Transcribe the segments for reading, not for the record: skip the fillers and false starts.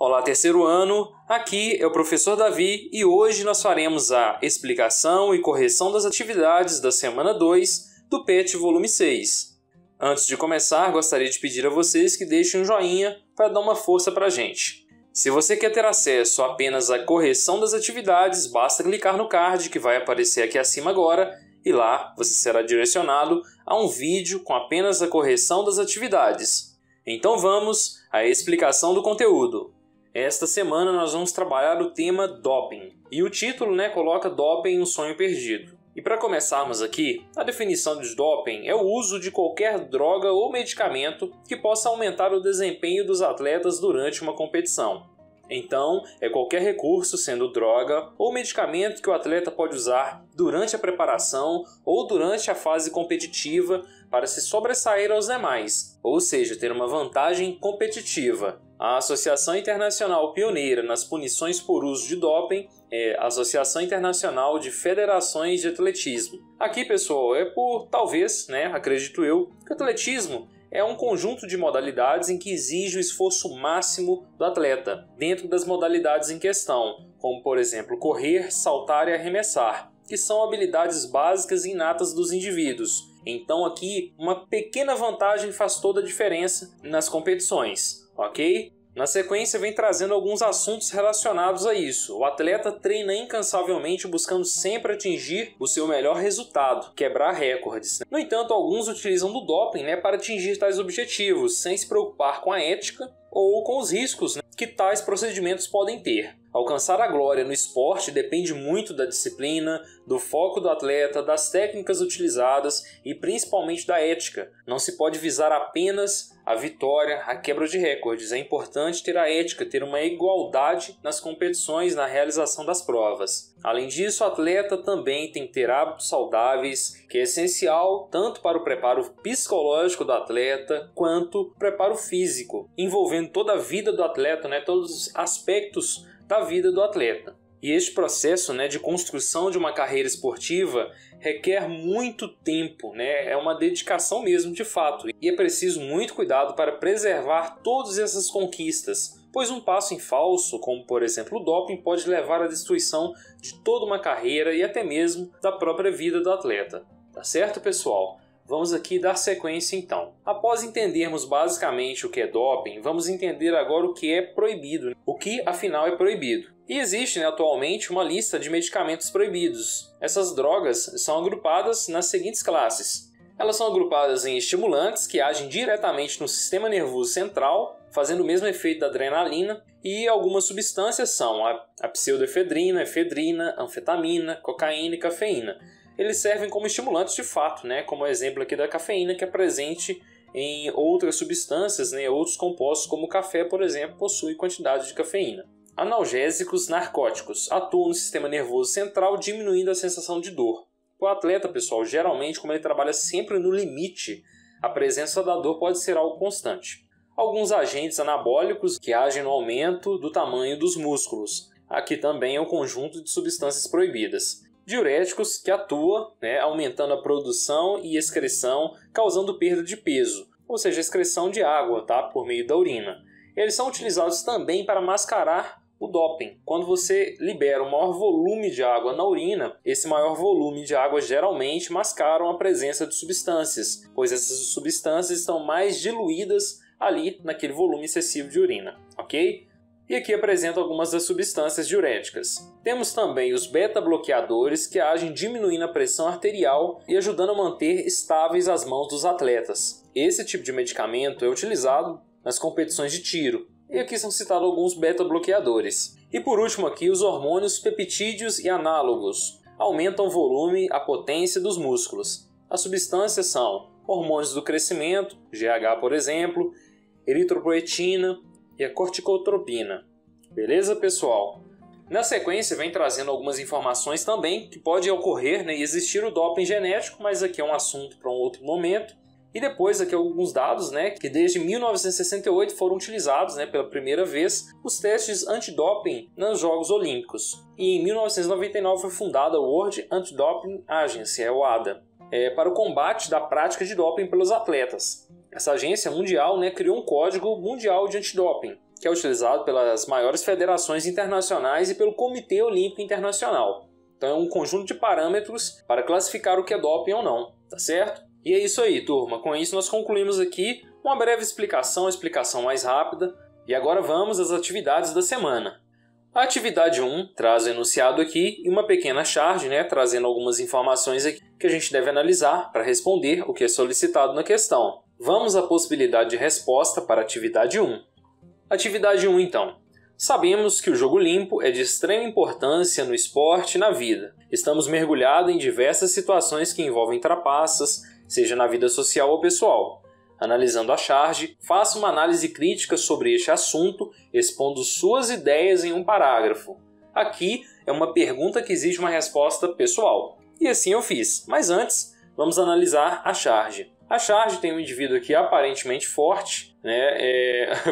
Olá, terceiro ano, aqui é o professor Davi e hoje nós faremos a explicação e correção das atividades da semana 2 do PET volume 6. Antes de começar, gostaria de pedir a vocês que deixem um joinha para dar uma força para a gente. Se você quer ter acesso apenas à correção das atividades, basta clicar no card que vai aparecer aqui acima agora e lá você será direcionado a um vídeo com apenas a correção das atividades. Então vamos à explicação do conteúdo. Esta semana nós vamos trabalhar o tema doping. E o título coloca doping, um sonho perdido. E para começarmos aqui, a definição de doping é o uso de qualquer droga ou medicamento que possa aumentar o desempenho dos atletas durante uma competição. Então, é qualquer recurso, sendo droga ou medicamento que o atleta pode usar durante a preparação ou durante a fase competitiva para se sobressair aos demais, ou seja, ter uma vantagem competitiva. A Associação Internacional pioneira nas punições por uso de doping é a Associação Internacional de Federações de Atletismo. Aqui, pessoal, é por, talvez, acredito eu, que o atletismo é um conjunto de modalidades em que exige o esforço máximo do atleta, dentro das modalidades em questão, como, por exemplo, correr, saltar e arremessar, que são habilidades básicas e inatas dos indivíduos. Então aqui, uma pequena vantagem faz toda a diferença nas competições, ok? Na sequência, vem trazendo alguns assuntos relacionados a isso. O atleta treina incansavelmente buscando sempre atingir o seu melhor resultado, quebrar recordes. No entanto, alguns utilizam do doping para atingir tais objetivos, sem se preocupar com a ética ou com os riscos que tais procedimentos podem ter. Alcançar a glória no esporte depende muito da disciplina, do foco do atleta, das técnicas utilizadas e principalmente da ética. Não se pode visar apenas a vitória, a quebra de recordes. É importante ter a ética, ter uma igualdade nas competições, na realização das provas. Além disso, o atleta também tem que ter hábitos saudáveis, que é essencial tanto para o preparo psicológico do atleta quanto o preparo físico, envolvendo toda a vida do atleta, todos os aspectos da vida do atleta. E este processo de construção de uma carreira esportiva requer muito tempo, é uma dedicação mesmo de fato. E é preciso muito cuidado para preservar todas essas conquistas, pois um passo em falso, como por exemplo o doping, pode levar à destruição de toda uma carreira e até mesmo da própria vida do atleta. Tá certo, pessoal? Vamos aqui dar sequência então. Após entendermos basicamente o que é doping, vamos entender agora o que é proibido, o que afinal é proibido. E existe atualmente uma lista de medicamentos proibidos. Essas drogas são agrupadas nas seguintes classes. Elas são agrupadas em estimulantes que agem diretamente no sistema nervoso central, fazendo o mesmo efeito da adrenalina, e algumas substâncias são a pseudoefedrina, efedrina, anfetamina, cocaína e cafeína. Eles servem como estimulantes de fato, como o exemplo aqui da cafeína, que é presente em outras substâncias, outros compostos, como o café, por exemplo, possui quantidade de cafeína. Analgésicos narcóticos atuam no sistema nervoso central, diminuindo a sensação de dor. O atleta, pessoal, geralmente, como ele trabalha sempre no limite, a presença da dor pode ser algo constante. Alguns agentes anabólicos que agem no aumento do tamanho dos músculos. Aqui também é um conjunto de substâncias proibidas. Diuréticos, que atua aumentando a produção e excreção, causando perda de peso, ou seja, excreção de água por meio da urina. Eles são utilizados também para mascarar o doping. Quando você libera um maior volume de água na urina, esse maior volume de água geralmente mascaram a presença de substâncias, pois essas substâncias estão mais diluídas ali naquele volume excessivo de urina, ok? E aqui apresento algumas das substâncias diuréticas. Temos também os beta-bloqueadores, que agem diminuindo a pressão arterial e ajudando a manter estáveis as mãos dos atletas. Esse tipo de medicamento é utilizado nas competições de tiro. E aqui são citados alguns beta-bloqueadores. E por último aqui, os hormônios peptídeos e análogos. Aumentam o volume, a potência dos músculos. As substâncias são hormônios do crescimento, GH por exemplo, eritropoetina e a corticotropina. Beleza, pessoal? Na sequência, vem trazendo algumas informações também que pode ocorrer e existir o doping genético, mas aqui é um assunto para um outro momento. E depois aqui alguns dados, que desde 1968 foram utilizados pela primeira vez os testes antidoping nos Jogos Olímpicos. E em 1999 foi fundada a World Anti-Doping Agency, a WADA, para o combate da prática de doping pelos atletas. Essa agência mundial criou um código mundial de antidoping, que é utilizado pelas maiores federações internacionais e pelo Comitê Olímpico Internacional. Então é um conjunto de parâmetros para classificar o que é doping ou não, tá certo? E é isso aí, turma. Com isso nós concluímos aqui uma breve explicação mais rápida. E agora vamos às atividades da semana. A atividade 1 traz o enunciado aqui e uma pequena charge, trazendo algumas informações aqui que a gente deve analisar para responder o que é solicitado na questão. Vamos à possibilidade de resposta para a atividade 1. Atividade 1, então. Sabemos que o jogo limpo é de extrema importância no esporte e na vida. Estamos mergulhados em diversas situações que envolvem trapaças, seja na vida social ou pessoal. Analisando a charge, faça uma análise crítica sobre este assunto, expondo suas ideias em um parágrafo. Aqui é uma pergunta que exige uma resposta pessoal. E assim eu fiz. Mas antes, vamos analisar a charge. A charge tem um indivíduo aqui aparentemente forte,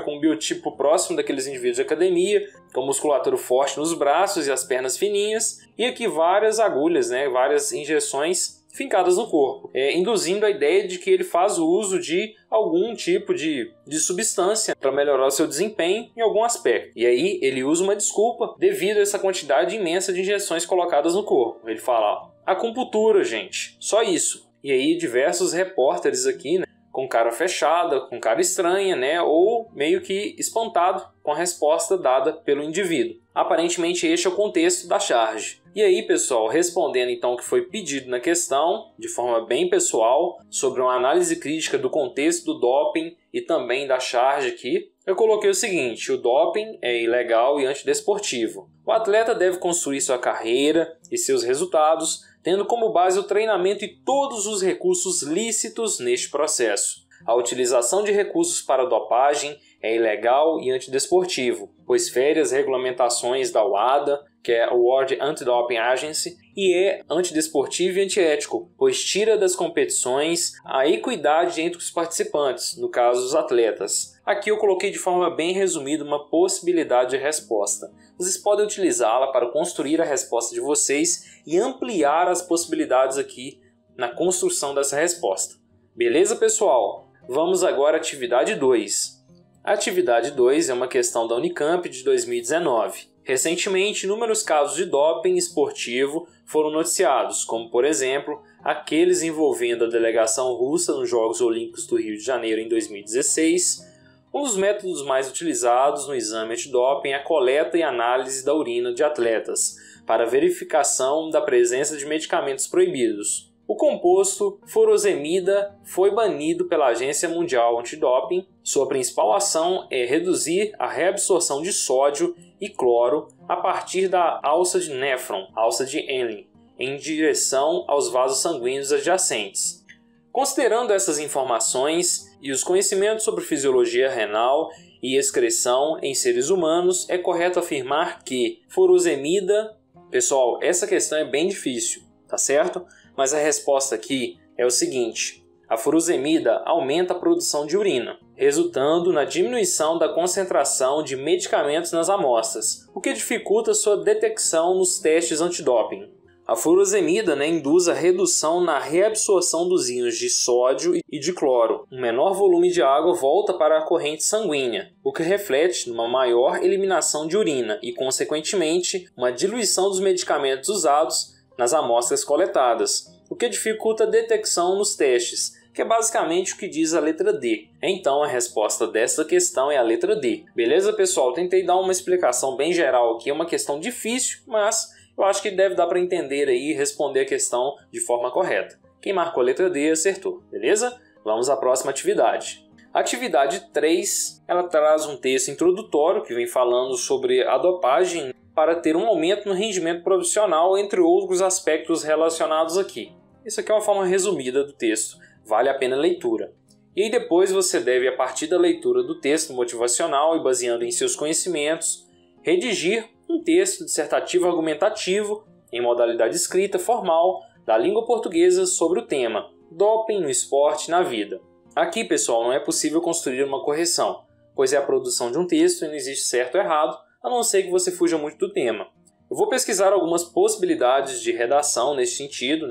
com um biotipo próximo daqueles indivíduos de academia, com musculatura forte nos braços e as pernas fininhas, e aqui várias agulhas, várias injeções fincadas no corpo, induzindo a ideia de que ele faz o uso de algum tipo de substância para melhorar o seu desempenho em algum aspecto. E aí ele usa uma desculpa devido a essa quantidade imensa de injeções colocadas no corpo. Ele fala, acupuntura, gente, só isso. E aí diversos repórteres aqui, com cara fechada, com cara estranha, ou meio que espantado com a resposta dada pelo indivíduo. Aparentemente este é o contexto da charge. E aí, pessoal, respondendo então o que foi pedido na questão, de forma bem pessoal, sobre uma análise crítica do contexto do doping e também da charge aqui, eu coloquei o seguinte: o doping é ilegal e antidesportivo. O atleta deve construir sua carreira e seus resultados, tendo como base o treinamento e todos os recursos lícitos neste processo. A utilização de recursos para dopagem é ilegal e antidesportivo, pois fere as regulamentações da WADA, que é a World Anti-Doping Agency, e é antidesportivo e antiético, pois tira das competições a equidade entre os participantes, no caso os atletas. Aqui eu coloquei de forma bem resumida uma possibilidade de resposta. Vocês podem utilizá-la para construir a resposta de vocês e ampliar as possibilidades aqui na construção dessa resposta. Beleza, pessoal? Vamos agora à atividade 2. A atividade 2 é uma questão da Unicamp de 2019. Recentemente, inúmeros casos de doping esportivo foram noticiados, como, por exemplo, aqueles envolvendo a delegação russa nos Jogos Olímpicos do Rio de Janeiro em 2016. Um dos métodos mais utilizados no exame antidoping é a coleta e análise da urina de atletas, para verificação da presença de medicamentos proibidos. O composto furosemida foi banido pela Agência Mundial Antidoping. Sua principal ação é reduzir a reabsorção de sódio e cloro a partir da alça de néfron, alça de Henle, em direção aos vasos sanguíneos adjacentes. Considerando essas informações e os conhecimentos sobre fisiologia renal e excreção em seres humanos, é correto afirmar que furosemida... Pessoal, essa questão é bem difícil, tá certo? Mas a resposta aqui é o seguinte: a furosemida aumenta a produção de urina, resultando na diminuição da concentração de medicamentos nas amostras, o que dificulta sua detecção nos testes antidoping. A furosemida induz a redução na reabsorção dos íons de sódio e de cloro. Um menor volume de água volta para a corrente sanguínea, o que reflete numa maior eliminação de urina e, consequentemente, uma diluição dos medicamentos usados nas amostras coletadas, o que dificulta a detecção nos testes, que é basicamente o que diz a letra D. Então a resposta dessa questão é a letra D. Beleza, pessoal? Tentei dar uma explicação bem geral aqui, é uma questão difícil, mas eu acho que deve dar para entender aí e responder a questão de forma correta. Quem marcou a letra D acertou, beleza? Vamos à próxima atividade. A atividade 3, ela traz um texto introdutório que vem falando sobre a dopagem para ter um aumento no rendimento profissional, entre outros aspectos relacionados aqui. Isso aqui é uma forma resumida do texto, vale a pena a leitura. E aí depois você deve, a partir da leitura do texto motivacional e baseando em seus conhecimentos, redigir um texto dissertativo argumentativo em modalidade escrita formal da língua portuguesa sobre o tema Doping no esporte e na vida. Aqui, pessoal, não é possível construir uma correção, pois é a produção de um texto e não existe certo ou errado, a não ser que você fuja muito do tema. Eu vou pesquisar algumas possibilidades de redação nesse sentido,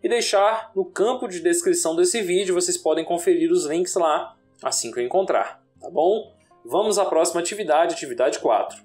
e deixar no campo de descrição desse vídeo, vocês podem conferir os links lá assim que eu encontrar, tá bom? vamos à próxima atividade, atividade 4.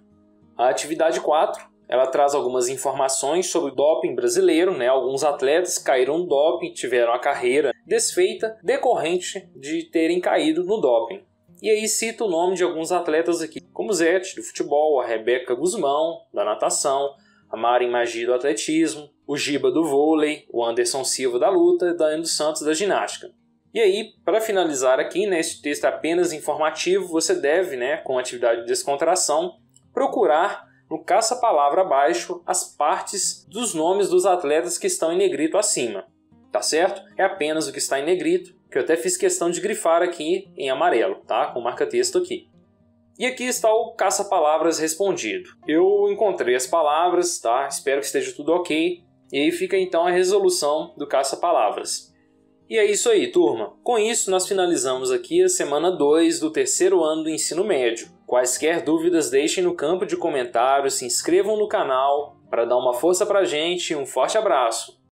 A atividade 4, ela traz algumas informações sobre o doping brasileiro, né? Alguns atletas caíram no doping, tiveram a carreira desfeita decorrente de terem caído no doping. E aí cita o nome de alguns atletas aqui, como o Zete, do futebol, a Rebeca Guzmão, da natação, a Mari Magi, do atletismo, o Giba, do vôlei, o Anderson Silva, da luta e o Daiane dos Santos, da ginástica. E aí, para finalizar aqui, né, este texto é apenas informativo, você deve, né, com atividade de descontração, procurar no caça-palavra abaixo as partes dos nomes dos atletas que estão em negrito acima. Tá certo? É apenas o que está em negrito, que eu até fiz questão de grifar aqui em amarelo, tá? Com marca-texto aqui. E aqui está o caça-palavras respondido. Eu encontrei as palavras, tá? Espero que esteja tudo ok. E aí fica então a resolução do caça-palavras. E é isso aí, turma. Com isso, nós finalizamos aqui a semana 2 do terceiro ano do ensino médio. Quaisquer dúvidas, deixem no campo de comentários, se inscrevam no canal para dar uma força pra gente e um forte abraço.